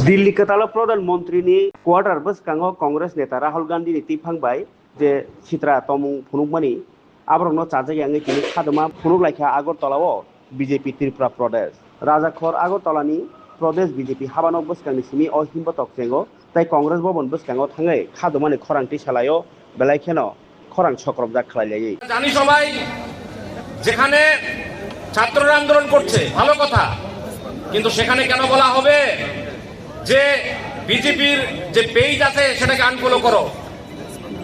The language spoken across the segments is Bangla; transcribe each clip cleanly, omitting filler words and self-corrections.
दिल्ली कताला प्रधानमंत्री नि क्वार्टर बसकांगो कांग्रेस नेता राहुल गांधी नि तिफांबाय जे चित्रा तमुं फुनुकमानि आब्रनो चाजाय आंगे तिनि खादमा फुनुक लायखा आगरतलाओ बीजेपी त्रिपुरा प्रदेश राजाखर आगरतलानि प्रदेश बीजेपी हाबानक बसकांनि सिनि अहिम्ब तकजेंगो ताई कांग्रेस भवन बसकांगो थाङै खादमानि खरांथि सालायो बेलायखेनो खरां चक्रबजाक खालायलायै জানি সবাই যেখানে ছাত্ররা আন্দোলন করছে ভালো কথা, কিন্তু সেখানে কেন বলা হবে যে বিজেপির যে পেজ আছে সেটাকে আনফলো করো?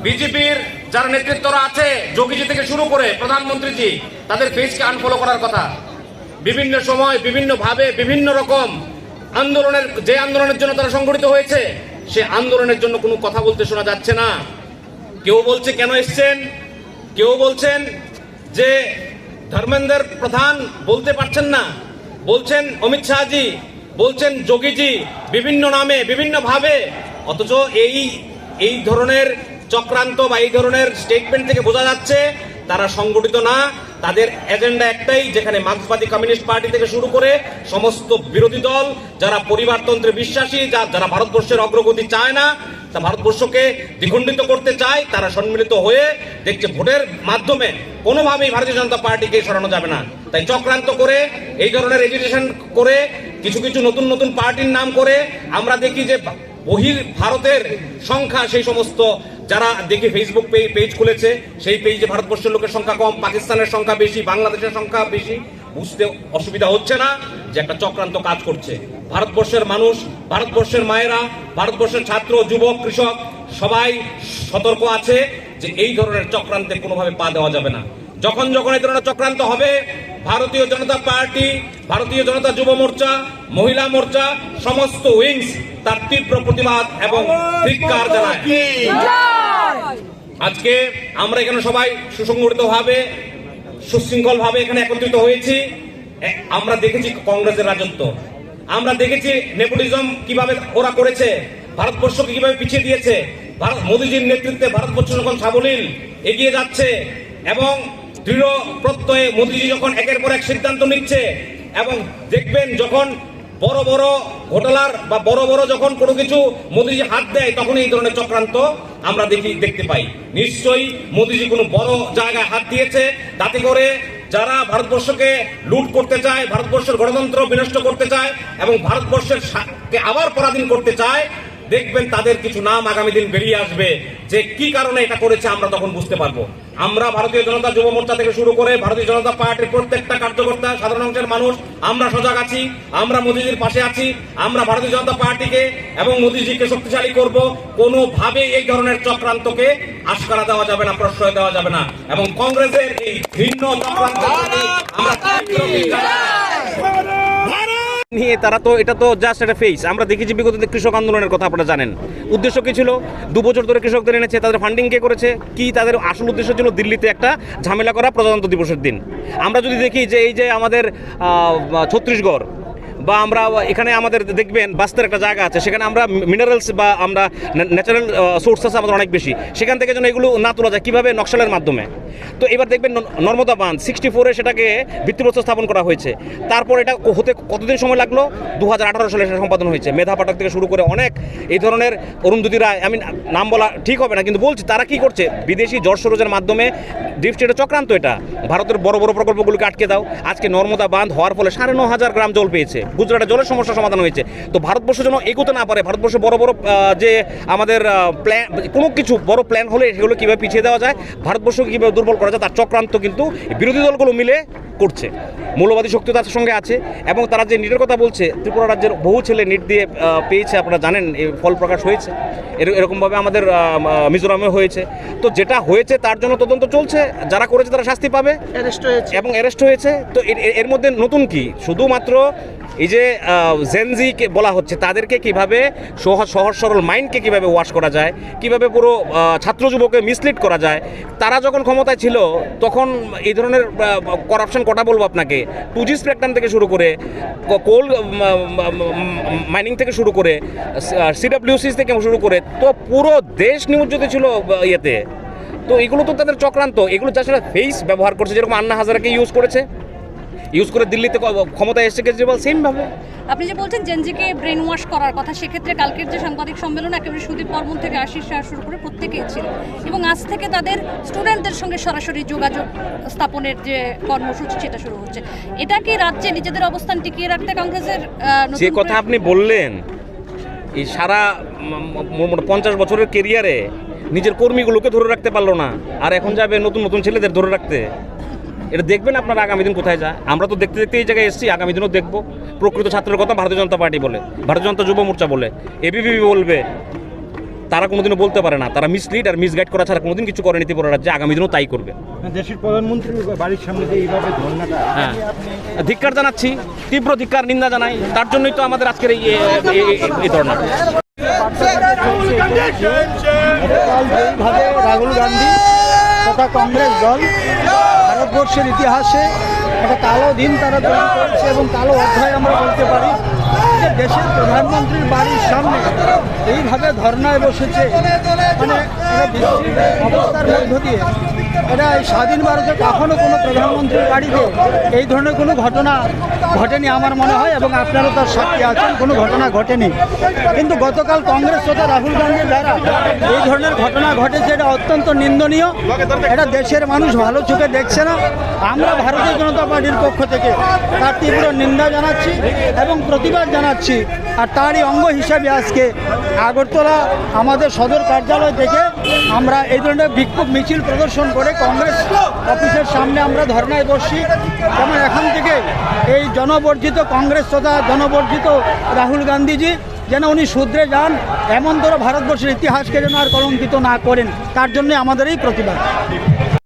বিজেপির যারা নেতৃত্বরা আছে যোগীজি থেকে শুরু করে প্রধানমন্ত্রীজি তাদের পেজকে আনফলো করার কথা। বিভিন্ন সময় বিভিন্ন ভাবে বিভিন্ন রকম আন্দোলনের জন্য তারা সংগঠিত হয়েছে, সে আন্দোলনের জন্য কোনো কথা বলতে শোনা যাচ্ছে না। কেউ বলছে কেন এসছেন, কেউ বলছেন যে ধর্মেন্দ্র প্রধান বলতে পারছেন না, বলছেন অমিত শাহজি, বলছেন যোগীজি বিভিন্ন নামে বিভিন্ন ভাবে, অথচ এই ধরনের চক্রান্ত বা এই ধরনের স্টেটমেন্ট থেকে বোঝা যাচ্ছে তারা সংগঠিত না। তাদের এজেন্ডা একটাই, যেখানে মার্ক্সবাদী কমিউনিস্ট পার্টি থেকে শুরু করে সমস্ত বিরোধী দল যারা পরিবারতন্ত্রে বিশ্বাসী, যারা ভারতবর্ষের অগ্রগতি চায় না, তা ভারতবর্ষকে দ্বিখণ্ডিত করতে চায়, তারা সম্মিলিত হয়ে দেখছে ভোটের মাধ্যমে কোনোভাবেই ভারতীয় জনতা পার্টিকে সরানো যাবে না। তাই চক্রান্ত করে এই ধরনের এজিটেশন করে কিছু কিছু নতুন নতুন পার্টির নাম করে আমরা দেখি যে বহির ভারতের সংখ্যা, সেই সমস্ত যারা দেখি ফেসবুক পেজ খুলেছে সেই পেজে ভারতবর্ষের লোকের সংখ্যা কম, পাকিস্তানের সংখ্যা বেশি, বাংলাদেশের সংখ্যা বেশি। বুঝতে অসুবিধা হচ্ছে না যে একটা চক্রান্ত কাজ করছে। ভারতবর্ষের মানুষ, ভারতবর্ষের মায়েরা, ভারতবর্ষের ছাত্র, যুবক, কৃষক সবাই সতর্ক আছে যে এই ধরনের চক্রান্তে কোনোভাবে পা দেওয়া যাবে না। যখন যখন এই ধরনের চক্রান্ত হবে, ভারতীয় জনতা পার্টি, ভারতীয় জনতা যুব মোর্চা, মহিলা মোর্চা সমস্ত উইংস তার তীব্র প্রতিবাদ এবং ধিক্কার জানায়। আজকে আমরা এখানে সবাই সুসংগঠিতভাবে সুশৃঙ্খলভাবে এখানে একত্রিত হয়েছি। আমরা দেখেছি কংগ্রেসের রাজত্ব, আমরা দেখেছি নেপোটিজম কিভাবে ওরা করেছে, ভারতবর্ষকে কিভাবে পিছিয়ে দিয়েছে। মোদীজির নেতৃত্বে ভারতবর্ষ যখন সাবলীল এগিয়ে যাচ্ছে এবং দৃঢ় প্রত্যয়ে মোদীজি যখন একের পর এক সিদ্ধান্ত নিচ্ছে, এবং দেখবেন যখন বড় বড় ঘোটালার বা বড় বড় যখন কোনো কিছু মোদীজি হাত দেয়, তখন এই ধরনের চক্রান্ত আমরা দেখতে পাই। নিশ্চয়ই মোদীজি কোনো বড় জায়গায় হাত দিয়েছে, তাতে করে যারা ভারতবর্ষকে লুট করতে চায়, ভারতবর্ষের গণতন্ত্র বিনষ্ট করতে চায় এবং ভারতবর্ষের আবার পরাধীন করতে চায়, দেখবেন তাদের কিছু নাম আগামী দিন বেরিয়ে আসবে। যে কি কারণে এটা করেছে আমরা তখন বুঝতে পারবো। আমরা ভারতীয় জনতা যুব মোর্চা থেকে শুরু করে ভারতীয় জনতা পার্টির প্রত্যেকটা কার্যকর্তা, সাধারণ অংশের মানুষ আমরা সজাগ আছি, আমরা মোদীজির পাশে আছি। আমরা ভারতীয় জনতা পার্টিকে এবং মোদীজিকে শক্তিশালী করব। কোনোভাবে এই ধরনের চক্রান্তকে আশকারা দেওয়া যাবে না, প্রশ্রয় দেওয়া যাবে না, এবং কংগ্রেসের এই ভিন্ন চক্রান্ত আমরা নিয়ে তারা তো এটা তো জাস্ট একটা ফেস। আমরা দেখেছি বিগত কৃষক আন্দোলনের কথা আপনারা জানেন। উদ্দেশ্য কি ছিল? 2 বছর ধরে কৃষকদের এনেছে, তাদের ফান্ডিং কে করেছে, কি তাদের আসল উদ্দেশ্য ছিল দিল্লিতে একটা ঝামেলা করা প্রজাতন্ত্র দিবসের দিন। আমরা যদি দেখি যে এই যে আমাদের ছত্তিশগড় বা আমরা এখানে আমাদের দেখবেন বাস্তের একটা জায়গা আছে, সেখানে আমরা মিনারেলস বা আমরা ন্যাচারাল সোর্স আছে আমাদের অনেক বেশি, সেখান থেকে যেন এগুলো না তোলা যায় কীভাবে? নকশালের মাধ্যমে। তো এবার দেখবেন নর্মদা বাঁধ 64-এ সেটাকে ভিত্তিপ্রস্তর স্থাপন করা হয়েছে। তারপর এটা হতে কতদিন সময় লাগলো? 2018 সালে সেটা সম্পাদন হয়েছে। মেধা পাঠক থেকে শুরু করে অনেক এই ধরনের, অরুন্ধতী রায়, আমি নাম বলা ঠিক হবে না কিন্তু বলছি, তারা কি করছে? বিদেশি জল সরোজের মাধ্যমে ডিপ স্টেটের চক্রান্ত এটা। ভারতের বড় বড় প্রকল্পগুলোকে আটকে দাও। আজকে নর্মদা বাঁধ হওয়ার ফলে 9,500 গ্রাম জল পেয়েছে, গুজরাটে জলের সমস্যা সমাধান হয়েছে। তো ভারতবর্ষ যেন এগোতে না পারে, ভারতবর্ষে বড় বড় যে আমাদের প্ল্যান, কোনো কিছু বড় প্ল্যান হলে সেগুলো কীভাবে পিছিয়ে দেওয়া যায়, ভারতবর্ষকে কীভাবে দুর্বল করা যায়, তার চক্রান্ত কিন্তু বিরোধী দলগুলো মিলে করছে। মৌলবাদী শক্তি তার সঙ্গে আছে, এবং তারা যে নিটের কথা বলছে, ত্রিপুরা রাজ্যের বহু ছেলে নিট দিয়ে পেয়েছে, আপনারা জানেন, এই ফল প্রকাশ হয়েছে। এরকমভাবে আমাদের মিজোরামে হয়েছে। তো যেটা হয়েছে তার জন্য তদন্ত চলছে, যারা করেছে তারা শাস্তি পাবে এবং অ্যারেস্ট হয়েছে। তো এর মধ্যে নতুন কি? শুধুমাত্র এই যে জেনজিকে বলা হচ্ছে, তাদেরকে কিভাবে সহজ সরল মাইন্ডকে কিভাবে ওয়াশ করা যায়, কিভাবে পুরো ছাত্র যুবককে মিসলিড করা যায়। তারা যখন ক্ষমতায় ছিল তখন এই ধরনের করাপশন কটা বলবো আপনাকে, 2G স্পেকট্রাম থেকে শুরু করে, কোল মাইনিং থেকে শুরু করে, CWC থেকে শুরু করে, তো পুরো দেশ নিমজ্জিত ছিল ইয়েতে। তো এগুলো তো তাদের চক্রান্ত, এগুলো যা সেটা ফেস ব্যবহার করছে, যেরকম আন্না হাজারাকে ইউজ করেছে। ইউজ করে দিল্লিতে ক্ষমতায় এসেছে কেজরিওয়াল সেমভাবে। আপনি যে বলছেন জেনজিকে ব্রেন ওয়াশ করার কথা, সেক্ষেত্রে কালকের যে সাংবাদিক সম্মেলন একেবারে সুদীপ বর্মন থেকে আশিস শাহ শুরু করে প্রত্যেকেই ছিল, এবং আজ থেকে তাদের স্টুডেন্টদের সঙ্গে সরাসরি যোগাযোগ স্থাপনের যে কর্মসূচি সেটা শুরু হচ্ছে। এটা কি রাজ্যে নিজেদের অবস্থান টিকিয়ে রাখতে কংগ্রেসের যে কথা আপনি বললেন, এই সারা 50 বছরের কেরিয়ারে নিজের কর্মীগুলোকে ধরে রাখতে পারলো না, আর এখন যাবে নতুন নতুন ছেলেদের ধরে রাখতে? এটা দেখবেন আপনারা আগামী দিন কোথায় যায়। আমরা তো দেখতে দেখতে এই জায়গায় এসেছি, আগামী দিনও দেখব। প্রকৃত ছাত্রের কথা ভারতীয় জনতা পার্টি বলে, ভারতীয় জনতা যুব মোর্চা বলে, এবিভিপি বলবে, তারা কোনোদিনও বলতে পারে না। তারা মিসলিড আর মিসগাইড করা ছাড়া কোনোদিন কিছু করেনি ত্রিপুরা রাজ্যে, আগামী দিনও তাই করবে। দেশের প্রধানমন্ত্রীর বাড়ির সামনে যে এইভাবে ধর্ণাটা, হ্যাঁ, ধিক্কার জানাচ্ছি, তীব্র ধিক্কার, নিন্দা জানাই। তার জন্যই তো আমাদের আজকের এই ধর্ণাটা। যেইভাবে রাহুল গান্ধী তথা কংগ্রেস দল ভারতবর্ষের ইতিহাসে একটা কালো দিন তারা তৈরি করেছে এবং কালো অধ্যায় আমরা বলতে পারি, যে দেশের প্রধানমন্ত্রীর বাড়ির সামনে এইভাবে ধর্নায় বসেছে। মানে এটা বিশ্বের অবস্থার মধ্য দিয়ে এটা এই স্বাধীন ভারতে কখনো কোনো প্রধানমন্ত্রীর বাড়িতে এই ধরনের কোনো ঘটনা ঘটেনি আমার মনে হয়, এবং আপনারা তার সাক্ষী আছেন, কোনো ঘটনা ঘটেনি। কিন্তু গতকাল কংগ্রেস তথা রাহুল গান্ধীর দ্বারা এই ধরনের ঘটনা ঘটেছে, এটা অত্যন্ত নিন্দনীয়। এটা দেশের মানুষ ভালো চোখে দেখছে না। আমরা ভারতীয় জনতা পার্টির পক্ষ থেকে তার তীব্র নিন্দা জানাচ্ছি এবং প্রতিবাদ জানাচ্ছি। আর তারই অঙ্গ হিসাবে আজকে আগরতলা আমাদের সদর কার্যালয় থেকে আমরা এই ধরনের বিক্ষোভ মিছিল প্রদর্শন করে কংগ্রেস অফিসের সামনে আমরা ধর্নায় বসছি। যেমন এখান থেকে এই জনবর্জিত কংগ্রেস তথা জনবর্জিত রাহুল গান্ধীজি যেন উনি শুধরে যান, এমন ধরো ভারতবর্ষের ইতিহাসকে যেন আর কলঙ্কিত না করেন, তার জন্য আমাদের এই প্রতিবাদ।